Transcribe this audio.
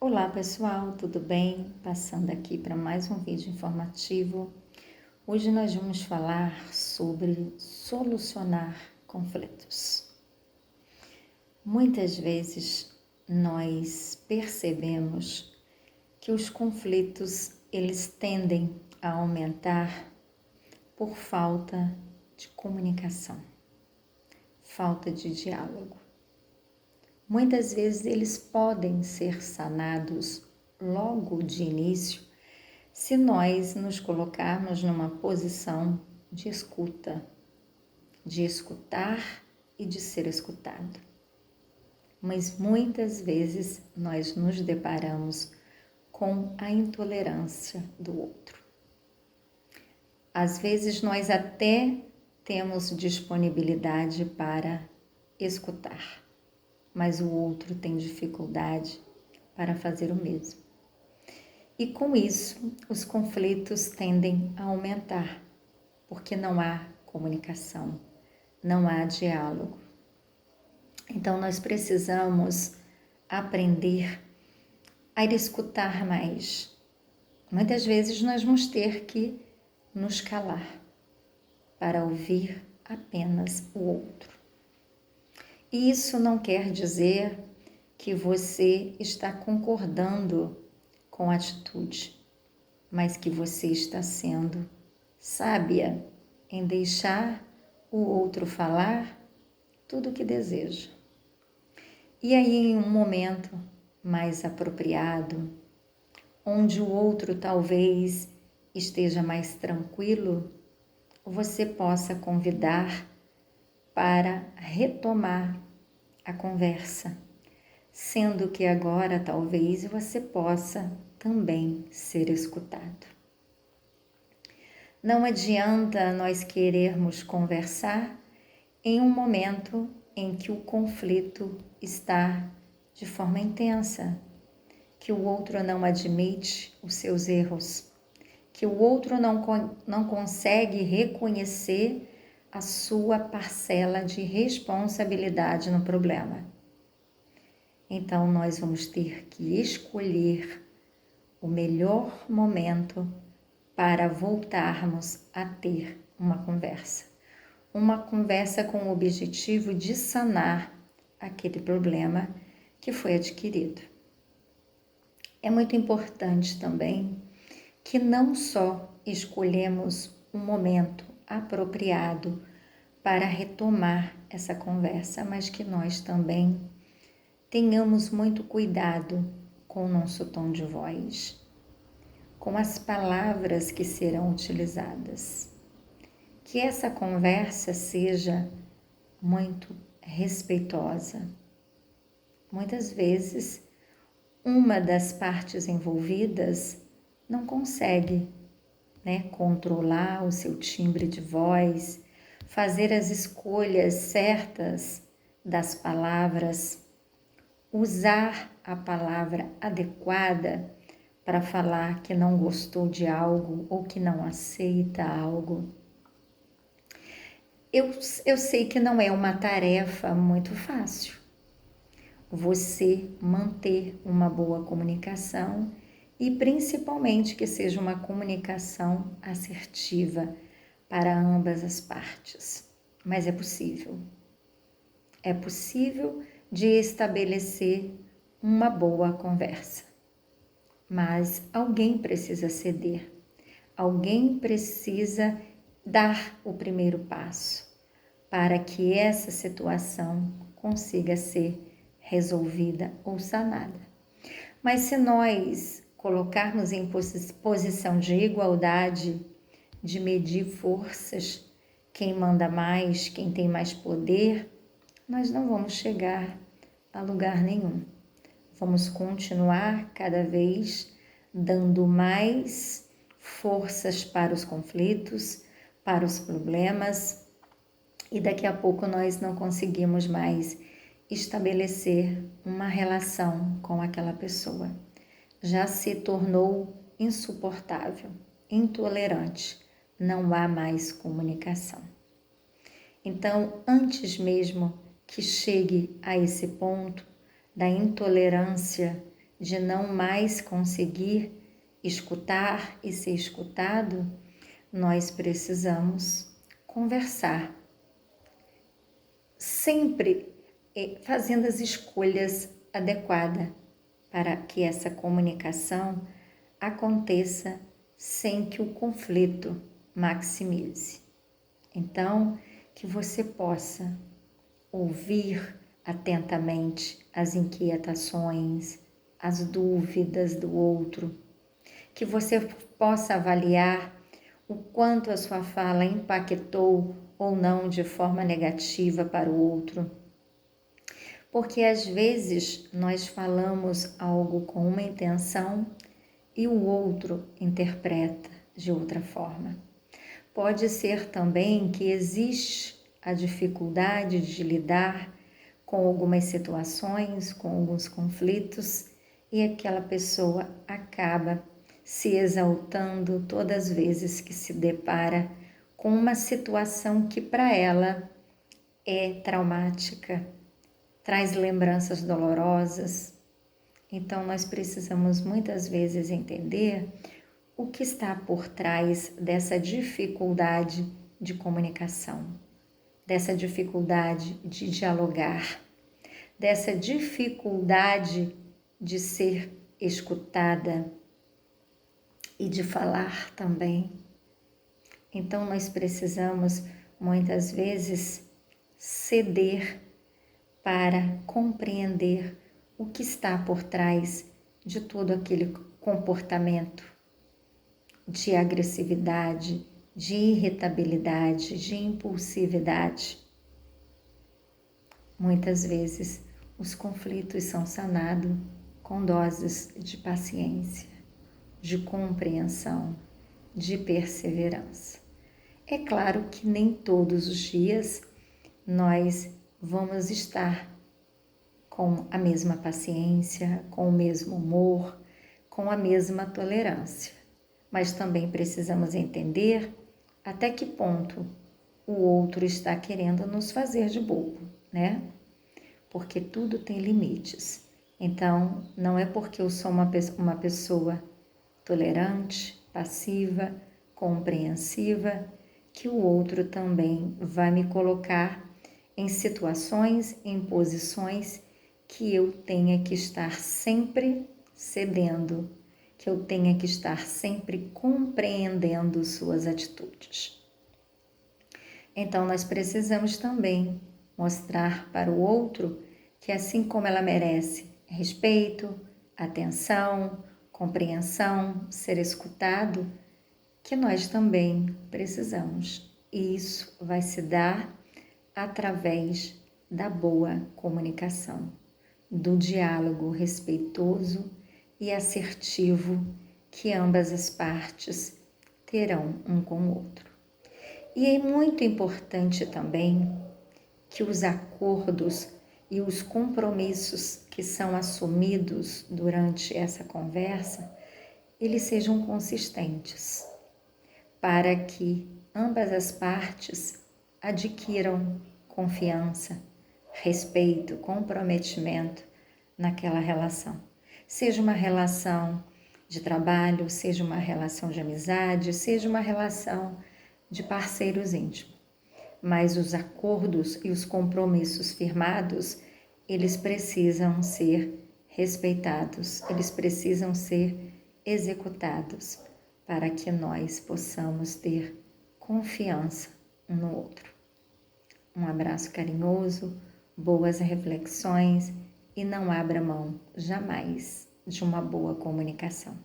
Olá pessoal, tudo bem? Passando aqui para mais um vídeo informativo. Hoje nós vamos falar sobre solucionar conflitos. Muitas vezes nós percebemos que os conflitos eles tendem a aumentar por falta de comunicação, falta de diálogo. Muitas vezes eles podem ser sanados logo de início se nós nos colocarmos numa posição de escuta, de escutar e de ser escutado. Mas muitas vezes nós nos deparamos com a intolerância do outro. Às vezes nós até temos disponibilidade para escutar, mas o outro tem dificuldade para fazer o mesmo. E com isso, os conflitos tendem a aumentar, porque não há comunicação, não há diálogo. Então, nós precisamos aprender a escutar mais. Muitas vezes nós vamos ter que nos calar para ouvir apenas o outro. E isso não quer dizer que você está concordando com a atitude, mas que você está sendo sábia em deixar o outro falar tudo o que deseja. E aí, em um momento mais apropriado, onde o outro talvez esteja mais tranquilo, você possa convidar para retomar a conversa, sendo que agora talvez você possa também ser escutado. Não adianta nós querermos conversar em um momento em que o conflito está de forma intensa, que o outro não admite os seus erros, que o outro não consegue reconhecer a sua parcela de responsabilidade no problema. Então, nós vamos ter que escolher o melhor momento para voltarmos a ter uma conversa com o objetivo de sanar aquele problema que foi adquirido. É muito importante também que não só escolhemos um momento apropriado para retomar essa conversa, mas que nós também tenhamos muito cuidado com o nosso tom de voz, com as palavras que serão utilizadas. Que essa conversa seja muito respeitosa. Muitas vezes, uma das partes envolvidas não consegue, controlar o seu timbre de voz, fazer as escolhas certas das palavras, usar a palavra adequada para falar que não gostou de algo ou que não aceita algo. Eu sei que não é uma tarefa muito fácil você manter uma boa comunicação e principalmente que seja uma comunicação assertiva para ambas as partes. Mas é possível. É possível de estabelecer uma boa conversa. Mas alguém precisa ceder. Alguém precisa dar o primeiro passo para que essa situação consiga ser resolvida ou sanada. Mas se nós colocarmos em posição de igualdade, de medir forças, quem manda mais, quem tem mais poder, nós não vamos chegar a lugar nenhum. Vamos continuar cada vez dando mais forças para os conflitos, para os problemas, e daqui a pouco nós não conseguimos mais estabelecer uma relação com aquela pessoa. Já se tornou insuportável, intolerante, não há mais comunicação. Então, antes mesmo que chegue a esse ponto da intolerância de não mais conseguir escutar e ser escutado, nós precisamos conversar, sempre fazendo as escolhas adequadas para que essa comunicação aconteça sem que o conflito maximize. Então, que você possa ouvir atentamente as inquietações, as dúvidas do outro, que você possa avaliar o quanto a sua fala impactou ou não de forma negativa para o outro. Porque às vezes nós falamos algo com uma intenção e o outro interpreta de outra forma. Pode ser também que existe a dificuldade de lidar com algumas situações, com alguns conflitos, e aquela pessoa acaba se exaltando todas as vezes que se depara com uma situação que para ela é traumática, traz lembranças dolorosas. Então nós precisamos muitas vezes entender o que está por trás dessa dificuldade de comunicação, dessa dificuldade de dialogar, dessa dificuldade de ser escutada e de falar também. Então nós precisamos muitas vezes ceder para compreender o que está por trás de todo aquele comportamento de agressividade, de irritabilidade, de impulsividade. Muitas vezes os conflitos são sanados com doses de paciência, de compreensão, de perseverança. É claro que nem todos os dias nós vamos estar com a mesma paciência, com o mesmo humor, com a mesma tolerância. Mas também precisamos entender até que ponto o outro está querendo nos fazer de bobo, né? Porque tudo tem limites. Então, não é porque eu sou uma pessoa tolerante, passiva, compreensiva, que o outro também vai me colocar em situações, em posições que eu tenha que estar sempre cedendo, que eu tenha que estar sempre compreendendo suas atitudes. Então, nós precisamos também mostrar para o outro que, assim como ela merece respeito, atenção, compreensão, ser escutado, que nós também precisamos. E isso vai se dar através da boa comunicação, do diálogo respeitoso e assertivo que ambas as partes terão um com o outro. E é muito importante também que os acordos e os compromissos que são assumidos durante essa conversa, eles sejam consistentes, para que ambas as partes adquiram confiança, respeito, comprometimento naquela relação. Seja uma relação de trabalho, seja uma relação de amizade, seja uma relação de parceiros íntimos. Mas os acordos e os compromissos firmados, eles precisam ser respeitados, eles precisam ser executados para que nós possamos ter confiança um no outro. Um abraço carinhoso, boas reflexões e não abra mão jamais de uma boa comunicação.